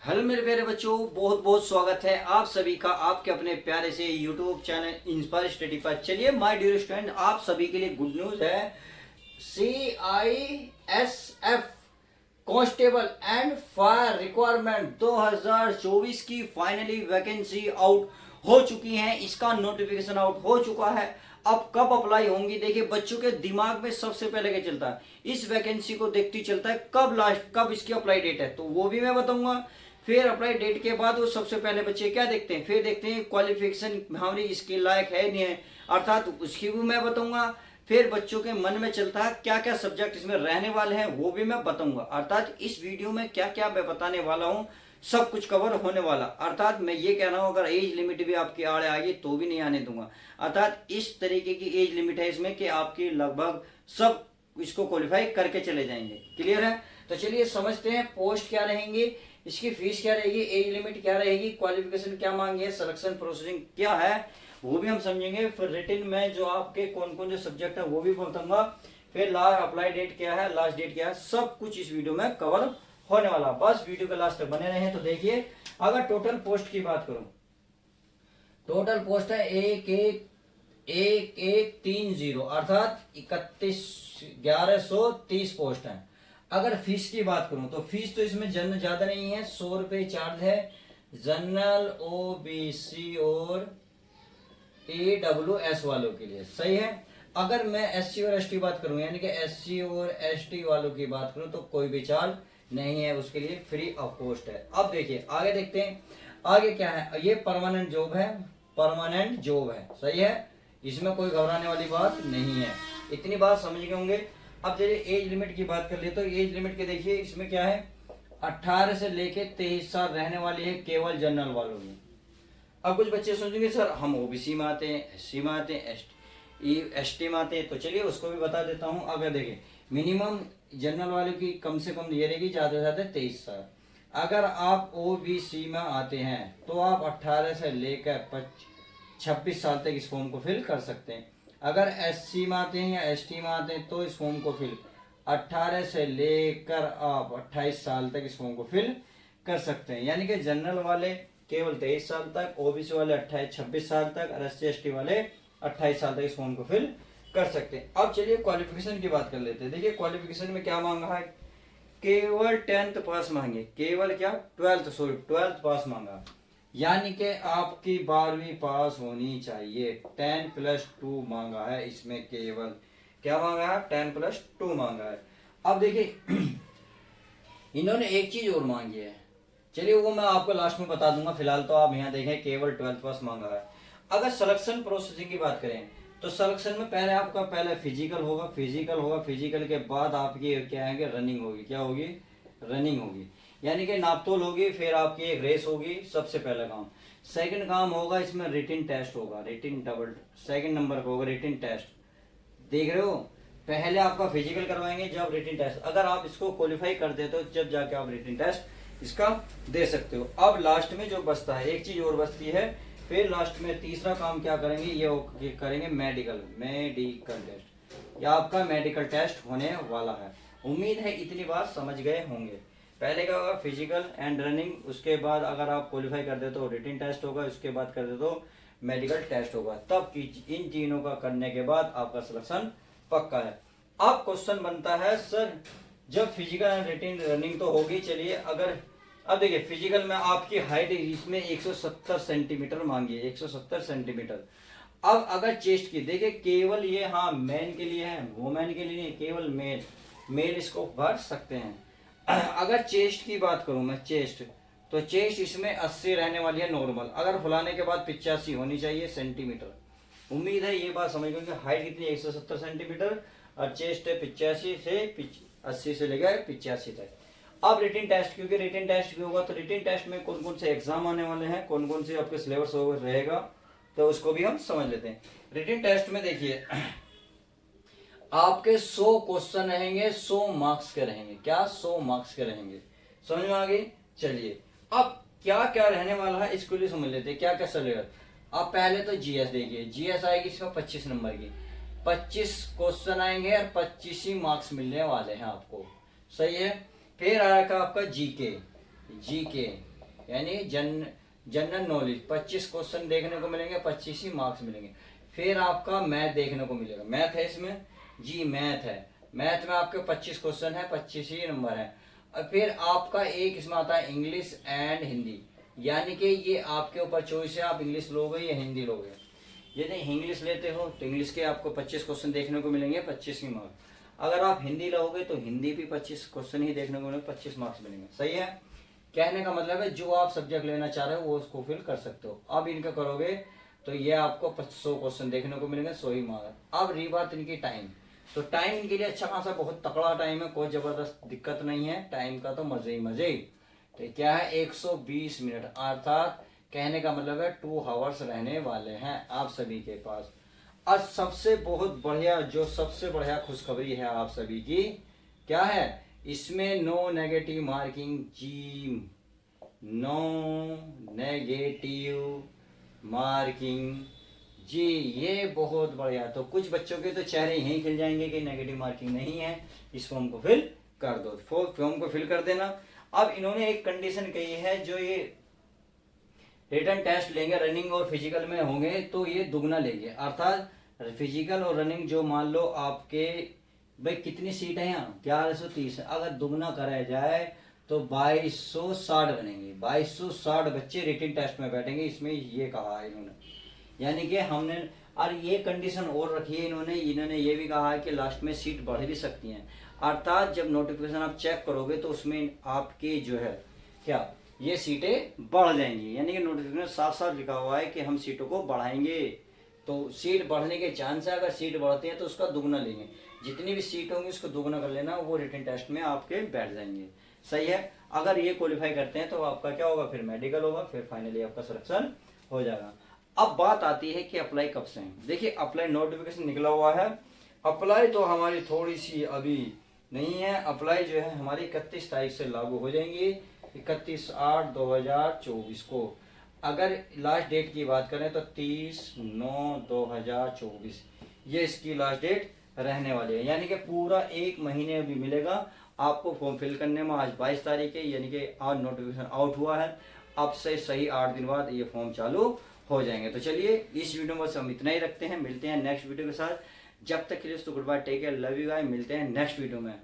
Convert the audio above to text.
Hello मेरे प्यारे बच्चों, बहुत बहुत स्वागत है आप सभी का आपके अपने प्यारे से यूट्यूब चैनल इंस्पायर स्टडी पर। चलिए माय डियर स्टूडेंट, आप सभी के लिए गुड न्यूज है। CISF constable and fire requirement 2024 की फाइनली वैकेंसी आउट हो चुकी है। इसका नोटिफिकेशन आउट हो चुका है। अब कब अप्लाई होंगी, देखिए बच्चों के दिमाग में सबसे पहले क्या चलता है, इस वैकेंसी को देखते ही चलता है कब इसकी अप्लाई डेट है, तो वो भी मैं बताऊंगा। फिर अप्लाई डेट के बाद वो सबसे पहले बच्चे क्या देखते हैं, फिर देखते हैं क्वालिफिकेशन हमारी इसके लायक है नहीं है, अर्थात उसकी भी मैं बताऊंगा। फिर बच्चों के मन में चलता है क्या क्या सब्जेक्ट इसमें रहने वाले हैं वो भी मैं बताऊंगा। अर्थात इस वीडियो में क्या क्या मैं बताने वाला हूँ सब कुछ कवर होने वाला। अर्थात मैं ये कह रहा हूँ अगर एज लिमिट भी आपकी आड़े आएगी तो भी नहीं आने दूंगा। अर्थात इस तरीके की एज लिमिट है इसमें कि आपकी लगभग सब इसको क्वालिफाई करके चले जाएंगे। क्लियर है? तो चलिए समझते हैं पोस्ट क्या रहेंगे, इसकी फीस क्या रहेगी, एज लिमिट क्या रहेगी, क्वालिफिकेशन क्या मांगी है, सिलेक्शन प्रोसेसिंग क्या है वो भी हम समझेंगे। फिर रिटन में जो आपके कौन कौन से सब्जेक्ट है वो भी बताऊंगा। फिर लास्ट अप्लाई डेट क्या है, लास्ट डेट क्या है, सब कुछ इस वीडियो में कवर होने वाला। बस वीडियो के लास्ट तक बने रहे। तो देखिए अगर टोटल पोस्ट की बात करूं, टोटल पोस्ट है 1130 अर्थात 1130 पोस्ट है। अगर फीस की बात करूं तो फीस तो इसमें ज्यादा नहीं है, 100 रुपये चार्ज है जनरल OBC और AWS वालों के लिए। सही है। अगर मैं SC और ST बात करूं यानी कि SC और ST वालों की बात करूं तो कोई भी चार्ज नहीं है, उसके लिए फ्री ऑफ कॉस्ट है। अब देखिए आगे देखते हैं आगे क्या है। ये परमानेंट जॉब है, परमानेंट जॉब है। सही है, इसमें कोई घबराने वाली बात नहीं है। इतनी बात समझ गए होंगे। अब चलिए एज लिमिट की बात कर ले तो एज लिमिट के देखिए इसमें क्या है, 18 से लेके 23 साल रहने वाली है केवल जनरल वालों की। अब कुछ बच्चे सोचेंगे सर हम OBC में आते हैं, SC में आते हैं, ST में आते हैं, तो चलिए उसको भी बता देता हूँ। अगर देखिए मिनिमम जनरल वालों की कम से कम ये रहेगी ज़्यादा से ज़्यादा 23 साल। अगर आप OBC में आते हैं तो आप 18 से लेकर 26 साल तक इस फॉर्म को फिल कर सकते हैं। अगर SC में आते हैं या ST में आते हैं तो इस फॉर्म को फिल 18 से लेकर आप 28 साल तक इस फॉर्म को फिल कर सकते हैं। यानी कि जनरल वाले केवल 23 साल तक, OBC वाले 26 साल तक और SC ST वाले 28 साल तक इस फॉर्म को फिल कर सकते हैं। अब चलिए क्वालिफिकेशन की बात कर लेते हैं। देखिए क्वालिफिकेशन में क्या मांगा है, केवल 10th पास मांगे, केवल क्या 12th पास मांगा, यानी कि आपकी 12वीं पास होनी चाहिए। 10+2 मांगा है इसमें, केवल क्या मांगा है 10+2 मांगा है। अब देखिए इन्होंने एक चीज और मांगी है, चलिए वो मैं आपको लास्ट में बता दूंगा। फिलहाल तो आप यहाँ देखें केवल 12th पास मांगा है। अगर सिलेक्शन प्रोसेसिंग की बात करें तो सिलेक्शन में पहले आपका पहले फिजिकल होगा, फिजिकल के बाद आपकी क्या है कि रनिंग होगी। क्या होगी? रनिंग होगी, यानी कि नापतोल होगी, फिर आपकी एक रेस होगी। सबसे पहला काम। सेकंड काम होगा इसमें रिटिन टेस्ट होगा, रिटिन डबल सेकंड नंबर का होगा रिटिन टेस्ट। देख रहे हो, पहले आपका फिजिकल करवाएंगे जब रिटिन टेस्ट, अगर आप इसको क्वालिफाई कर देते हो जब जाके आप रिटिन टेस्ट इसका दे सकते हो। अब लास्ट में जो बचता है एक चीज और बचती है, फिर लास्ट में तीसरा काम क्या करेंगे, ये करेंगे मेडिकल टेस्ट। या आपका मेडिकल टेस्ट होने वाला है। उम्मीद है इतनी बात समझ गए होंगे। पहले का होगा फिजिकल एंड रनिंग, उसके बाद अगर आप क्वालिफाई कर दे तो रिटिन टेस्ट होगा, उसके बाद कर दे तो मेडिकल टेस्ट होगा। तब इन तीनों का करने के बाद आपका सिलेक्शन पक्का है। अब क्वेश्चन बनता है सर जब फिजिकल एंड रिटिन रनिंग तो होगी, चलिए अगर अब देखिए फिजिकल में आपकी हाइट इसमें 170 सेंटीमीटर मांगी है, 170 सेंटीमीटर। अब अगर चेस्ट की देखिए केवल ये हाँ मैन के लिए है, वुमेन के लिए नहीं, केवल मेल इसको भर सकते हैं। अगर चेस्ट की बात करूं मैं, चेस्ट तो चेस्ट इसमें 80 रहने वाली है नॉर्मल, अगर फुलाने के बाद 85 होनी चाहिए सेंटीमीटर। उम्मीद है ये बात समझ गए कि हाइट कितनी 170 सेंटीमीटर और चेस्ट है 85 से 80 से लेकर 85 तक। अब रिटिन टेस्ट, क्योंकि रिटिन टेस्ट भी होगा तो रिटिन टेस्ट में कौन कौन से एग्जाम आने वाले हैं, कौन कौन से आपके सिलेबस रहेगा, तो उसको भी हम समझ लेते हैं। रिटिन टेस्ट में देखिए आपके 100 क्वेश्चन रहेंगे, 100 मार्क्स के रहेंगे। क्या 100 मार्क्स के रहेंगे? समझ में आ गई? चलिए अब क्या क्या रहने वाला है इसको लिए समझ लेते हैं, क्या क्या सिलेबस। अब पहले तो GS देखिए, GS आएगी इसमें 25 नंबर की, 25 क्वेश्चन आएंगे और 25 ही मार्क्स मिलने वाले हैं आपको। सही है। फिर आएगा आपका GK, यानी जनरल नॉलेज 25 क्वेश्चन देखने को मिलेंगे, 25 ही मार्क्स मिलेंगे। फिर आपका मैथ देखने को मिलेगा, मैथ है इसमें जी, मैथ है, मैथ में आपके 25 क्वेश्चन है, 25 ही नंबर है। और फिर आपका एक इसमें आता है इंग्लिश एंड हिंदी, यानी कि ये आपके ऊपर चॉइस है, आप इंग्लिश लोगे या हिंदी लोगे। यदि इंग्लिश लेते हो तो इंग्लिश के आपको 25 क्वेश्चन देखने को मिलेंगे, 25 ही मार्क्स। अगर आप हिंदी लोगे तो हिंदी भी 25 क्वेश्चन ही देखने को मिलेंगे, 25 मार्क्स मिलेंगे। सही है, कहने का मतलब है जो आप सब्जेक्ट लेना चाह रहे हो वो उसको फिल कर सकते हो। अब इनका करोगे तो ये आपको 100 क्वेश्चन देखने को मिलेंगे, 100 ही मार्क्स। अब रही बात इनकी टाइम, तो टाइम इनके लिए अच्छा खासा बहुत तकड़ा टाइम है, कोई जबरदस्त दिक्कत नहीं है टाइम का, तो मजे ही मजे। तो क्या है 120 मिनट, अर्थात कहने का मतलब है 2 आवर्स रहने वाले हैं आप सभी के पास। और सबसे बहुत बढ़िया, जो सबसे बढ़िया खुशखबरी है आप सभी की, क्या है, इसमें नो नेगेटिव मार्किंग जी, नो नेगेटिव मार्किंग जी, ये बहुत बढ़िया। तो कुछ बच्चों के तो चेहरे यहीं खिल जाएंगे कि नेगेटिव मार्किंग नहीं है, इस फॉर्म को फिल कर दो, फॉर्म को फिल कर देना। अब इन्होंने एक कंडीशन कही है, जो ये रिटन टेस्ट लेंगे रनिंग और फिजिकल में होंगे तो ये दुगना लेंगे, अर्थात फिजिकल और रनिंग जो मान लो आपके भाई कितनी सीट है यहाँ 1130, अगर दुगना कराया जाए तो 2260 बनेंगे, 2260 बच्चे रिटन टेस्ट में बैठेंगे, इसमें ये कहा है इन्होंने। यानी कि हमने, और ये कंडीशन और रखी है इन्होंने ये भी कहा है कि लास्ट में सीट बढ़ भी सकती हैं, अर्थात जब नोटिफिकेशन आप चेक करोगे तो उसमें आपके जो है क्या ये सीटें बढ़ जाएंगी, यानी कि नोटिफिकेशन साफ साफ लिखा हुआ है कि हम सीटों को बढ़ाएंगे। तो सीट बढ़ने के चांस है, अगर सीट बढ़ती है तो उसका दुगना लेंगे, जितनी भी सीट होंगी उसको दुगना कर लेना, वो रिटन टेस्ट में आपके बैठ जाएंगे। सही है, अगर ये क्वालिफाई करते हैं तो आपका क्या होगा, फिर मेडिकल होगा, फिर फाइनली आपका सिलेक्शन हो जाएगा। अब बात आती है कि अप्लाई कब से है। देखिए अप्लाई नोटिफिकेशन निकला हुआ है, अप्लाई तो हमारी थोड़ी सी अभी नहीं है, अप्लाई जो है हमारी 31 तारीख से लागू हो जाएंगी, 31/8/2024 को। अगर लास्ट डेट की बात करें तो 30/9/2024 ये इसकी लास्ट डेट रहने वाली है, यानी कि पूरा 1 महीने अभी मिलेगा आपको फॉर्म फिल करने में। आज 22 तारीख है, यानी कि आज नोटिफिकेशन आउट हुआ है, अब से सही 8 दिन बाद ये फॉर्म चालू हो जाएंगे। तो चलिए इस वीडियो में हम इतना ही रखते हैं, मिलते हैं नेक्स्ट वीडियो के साथ। जब तक के लिए goodbye, take care, love you guys, मिलते हैं नेक्स्ट वीडियो में।